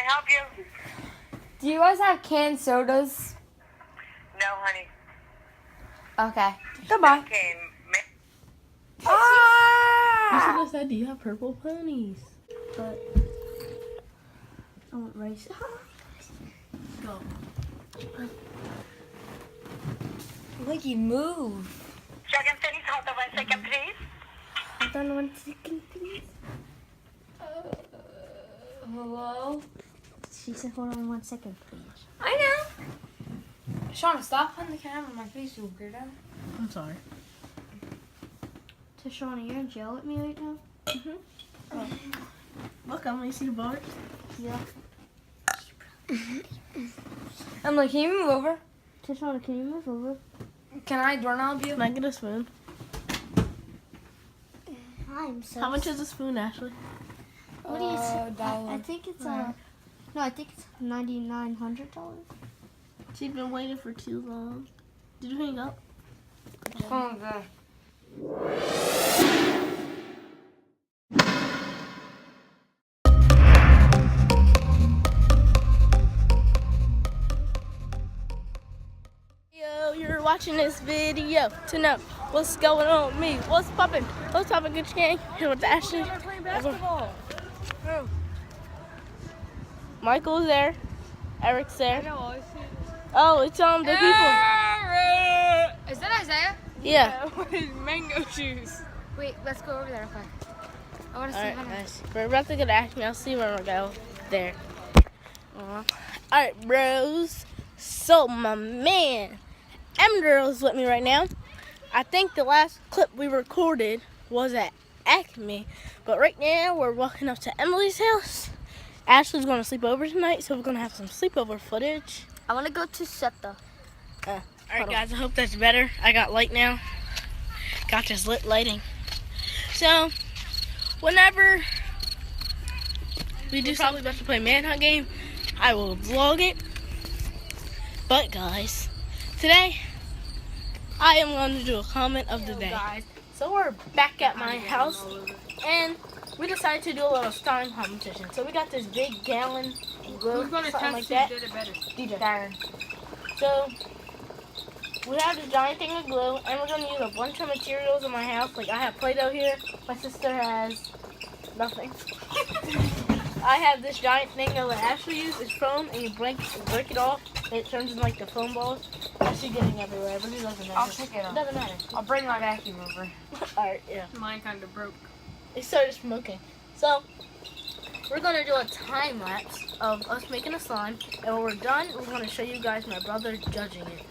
help you? Do you guys have canned sodas? No, honey. Okay. Goodbye. Okay. Ah! You said, do you have purple ponies? But I want rice. Go. Wiggy, move. Second city, hold on 1 second, please. Hold on 1 second, please. Hello? She said, hold on 1 second, please. I know. Shauna, stop putting the camera in my face, you weirdo. I'm sorry. Tashana, you're in jail with me right now? Look, I'm gonna see the bars. Yeah. I'm like, can you move over? Tashana, can you move over? Can I doorknob you? Can I get a spoon? I'm so How much is a spoon, Ashley? What do you say? dollar. I think it's no, I think it's $9,900. She's been waiting for too long. Did you hang up? Oh, God. Yo, you're watching this video to know what's going on with me. What's poppin'? What's poppin', good gang? Here with Ashley. They're playing basketball. Oh. Michael's there. Eric's there. know. Oh, it's the people. Is that Isaiah? Yeah. With his mango shoes. Wait, let's go over there. Okay. I want to see Alright, Hunter. guys. We're about to go to Acme. I'll see when we go there. Alright, bros. So, my man, Emerald's with me right now. I think the last clip we recorded was at Acme. But right now, we're walking up to Emily's house. Ashley's going to sleep over tonight, so we're going to have some sleepover footage. I want to go to SETA. Alright, guys, I hope that's better. I got light now. Got this lit lighting. So, whenever we do probably about to play Manhunt game, I will vlog it. But, guys, today, I am going to do a comment of the day. Guys. So, we're back at my house, and we decided to do a little starring competition. So, we got this big gallon glue, Who's going to something test like who that. did it better? DJ. Darren. So, we have this giant thing of glue, and we're going to use a bunch of materials in my house. Like, I have Play-Doh here. My sister has nothing. I have this giant thing that would actually use is foam, and you break it off, and it turns into, like, the foam balls. That's just getting everywhere, but it doesn't matter. I'll pick it It up. doesn't matter. I'll bring my vacuum over. Alright, yeah. Mine kind of broke. It started smoking. So, we're going to do a time lapse of us making a slime, and when we're done, we're going to show you guys my brother judging it.